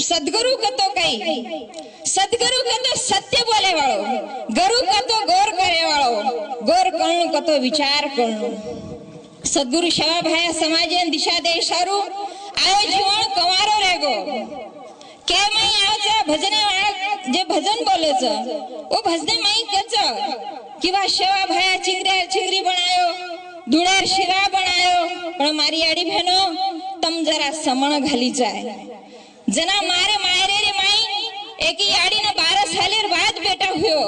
सद्गुरु कतो कई सद्गुरु कतो सत्य बोले वाळो गुरु कतो गौर करे वाळो गौर करणु कतो विचार करणु सद्गुरु सेवा भाया समाजे दिशा दे सारू आयो जीवन कमारो रेगो के मई आवचा भजने वाळा जे भजन बोलेच ओ भजने मई कच किवा सेवा भाया चिंगरे चिंगरी बनायो धुळेर शिरा बनायो पण मारी आडी बहनो तम जरा समण घाली जाय जना मारे मायरे रे माई एकी आडी ने 12 सालेर बाद बेटा हुयो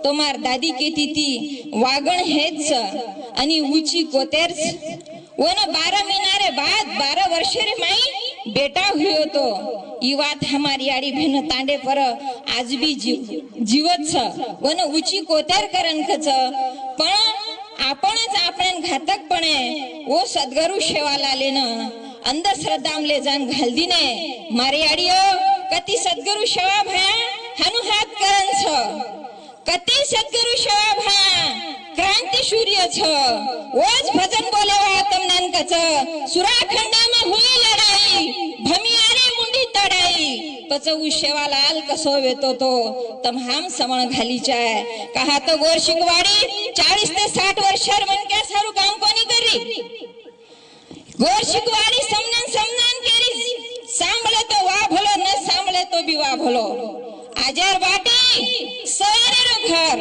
तो मार दादी केती ती वागण हेच आणि ऊंची कोतेर वन 12 महीना रे बाद 12 वर्ष रे माई बेटा हुयो तो ई बात हमारी आडी बहन तांडे पर आज भी जीवत छ वन ऊंची कोतेर करन खच पण आपणच आपण घातकपणे ओ सद्गुरु सेवाला लेन अंधश्रद्धामले जान घालदीने मारी आडियो कती सद्गुरु सेवा भया हनु हात करन छ कती सद्गुरु सेवा भया क्रांति सूर्य छ ओज भजन बोलेवा तमनन कच सुराखंडामा हुई लढाई भमियारे मुंडी तडाई पचऊ सेवालाल कसो वेतो तो तम हम समण घाली चाय कहा तो गोर शिकवाडी 40 ते 60 वर्षर मन के सारू काम कोनी करी गोर शिकवाडी समनन केरी सांभळे तो वा भलो न सांभळे तो भी वा भलो आजार बाटी सवारे रो घर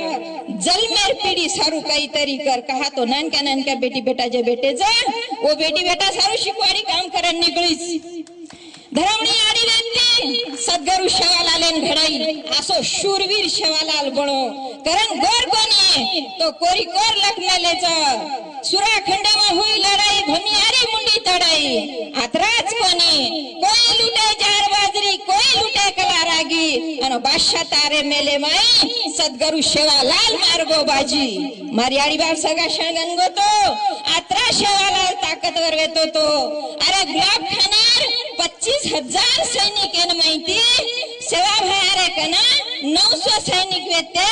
जलमेर पीड़ी सारू कई तरी कर कहा तो नानका बेटी बेटा जे बेटे जा वो बेटी बेटा सारू शिकवाडी काम करन निकळीच धर्मणी आडी व्यक्ती सद्गुरु सेवालालेन भेडाई आसो शूरवीर सेवालाल बनो करन गोर कोनी तो कोरी कोर लखनलेच सुराखंडामा हुई लढाई भमियारी मुंडी तडाई आतराज कोनी कोई लुटे जार बाजरी कोई लुटे कलारागी अन बादशाह तारे मेले माई सद्गुरु सेवालाल मार्गो बाजी मारी आडी बाप सगा शणगन गोतो आत्रा सेवालाल ताकतवर वेतो तो अरे गुलाब खानार 25,000 सैनिक एन माहिती सेवा भयारे कना 900 सैनिक वेते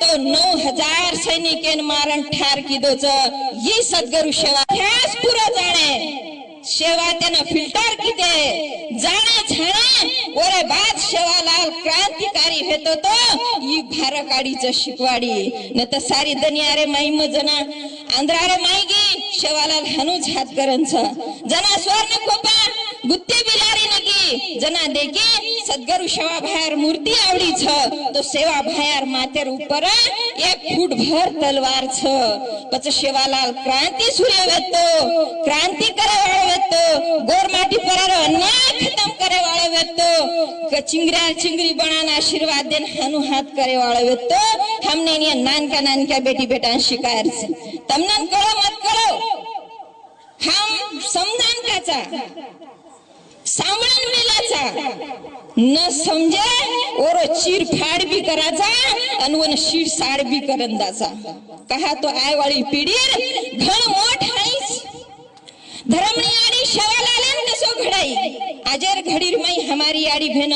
तो 9,000 सैनिक एन मारण ठार कीधो छ ये सद्गुरु सेवा ह्यास पुरो जाणे सेवा तेना फिल्टर कीधे जाणे छाणे ओरे बाद सेवालाल क्रांतिकारी हेतो तो ई भारकाडीच शिकवाडी न त सारी दुनिया रे माई मजना आंध्रारे माईगी सेवालाल हनुज हात करन छ जना स्वर्ण खोपा गुत्ते बिलारी नगी जना देखी सद्गुरु सेवा भायर मूर्ति आवडी छ तो सेवा भायर मातेर ऊपर 1 फूट भर तलवार छ पछ सेवालाल क्रांति सूर्य वेतो क्रांति करे वाळो वेतो गोरमाटी पर अन्याय खत्म करे वाळो वेतो चिंगरा चिंगरी बनाना आशीर्वाद देन हनु हाथ करे वाळो वेतो हमने ने नानका बेटी बेटा शिकायर तमनन करो मत करो हम समझान काचा सामण मेलाचा न समजे ओरो चीर फाड़ भी कराचा अनवन शीर साड़ भी करंदाचा कहा तो आय वाली पीढ़ी घण मोठ हाईस धर्मनी आडी सेवालालेन कसो घडाई आजेर घडीर मई हमारी आडी भेन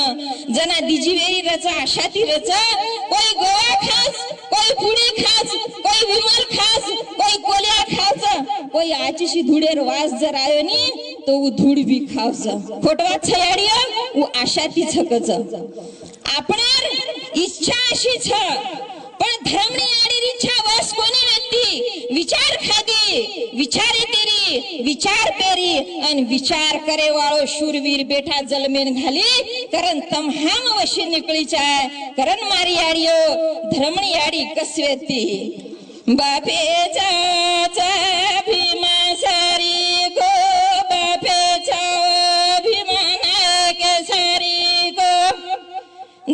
जना दिजीवेरी रचा आशाती रचा कोई गोवा खास कोई पुडी खास कोई विमल खास कोई कोलिया खास कोई आचीशी धुडेर वास जर आयो नी तो वो धूड़ भी खावच खोटवा छयाडिया वो आशाती छकच आपणार इच्छा अशी छ पण धर्मनी आडी इच्छा वस कोणी व्यक्ती विचार खादी विचारी तेरी विचार पेरी अन विचार करे वाळो शूरवीर बेटा जलमेन घाली करन तम हम वशी निकळी चाय करन मारी आडियो धर्मनी आडी कसवेती बापे चाचा भीमा सारी गो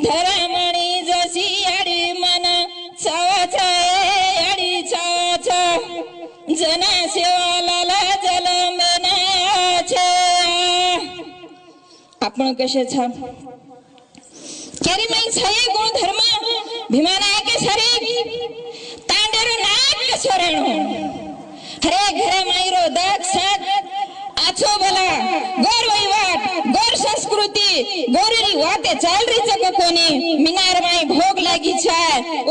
धरमणी जशी आडी मन चावाचा आडी चाचा जना सेवालाला जलमेनाचे आपण कसे छा केरी मई छाये गुण धर्म भीमाना के सारी तांडेरो नाक सोरणो हरे घरे माईरो दाग साथ आछो भला गोर वहीवाट गोर संस्कृति गोरेरी वाते चाल रही छ कोनी मिनार माई भोग लागी छ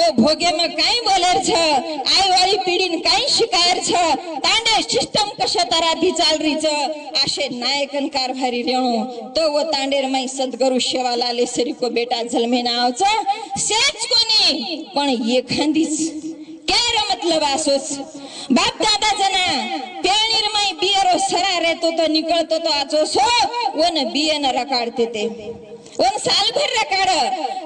ओ भोगे में काई बोलेर छ आय वाली पीढ़ी काई शिकायर छ तांडे सिस्टम कशा तराधी चाल रीच आशे नायकन कारभारी रेणू तो वो तांडेर माई सद्गुरु शेवालाले सरी को बेटा जन्मे नावच सेच कोणी पण एखादीच केर मतलब आसोच बाप दादा जना पेणीर माई बियरो सरा रहतो तो निकळतो तो आचो सो वन बियन रकाडते ते वन साल भर रकाड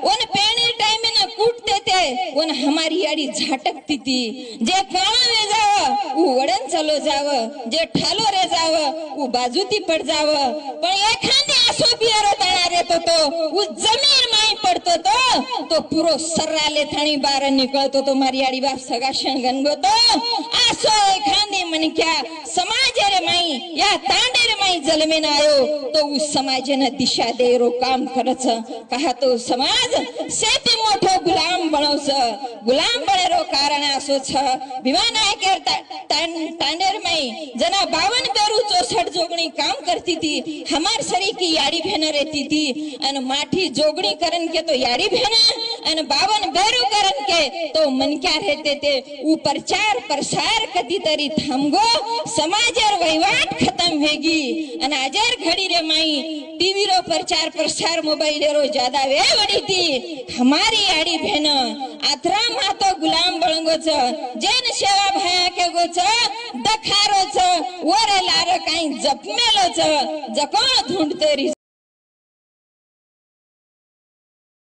वन पेणीर टाइम न कूटते ते वन हमारी याडी झाटकती ती जे काळा रे जाव उ वडन चलो जाव जे ठालो रे जाव उ बाजूती पड जाव पण एखादी आसो बियरो तळा रहतो तो उ जमीन माई पडतो तो पुरो सर्राले थाणी बार निकळतो तो मारी याडी बाप सगा शंगन तो आसो एखादी मनक्या समाज रे माई या तांडे रे माई जलमेन आयो तो उ समाजन दिशा दे रो काम करच कहा तो समाज सेती मोठो गुलाम बनवस गुलाम बनेरो कारण आसो छ विमानायक तांडेर माई जना 52 पेरू 64 जोगणी काम करती थी हमार सरी की याडी भेन रहती थी अन माठी जोगणी करन के तो याडी भेन अन 52 बेरू करन के तो मन क्या रहते थे ऊपर चार प्रसार कदी तरी थांबगो समाजर वहीवाट खत्म होगी अन अजर घड़ी रे माई टीवी रो प्रचार प्रसार मोबाइल रो ज्यादा वे वडी थी हमारी याडी भेन आत्रा मा तो गुलाम बळंगो छ जेन सेवा भाया के गो छ दखारो छ ओरे लार काई जपमेलो छ जकोण ढूंढते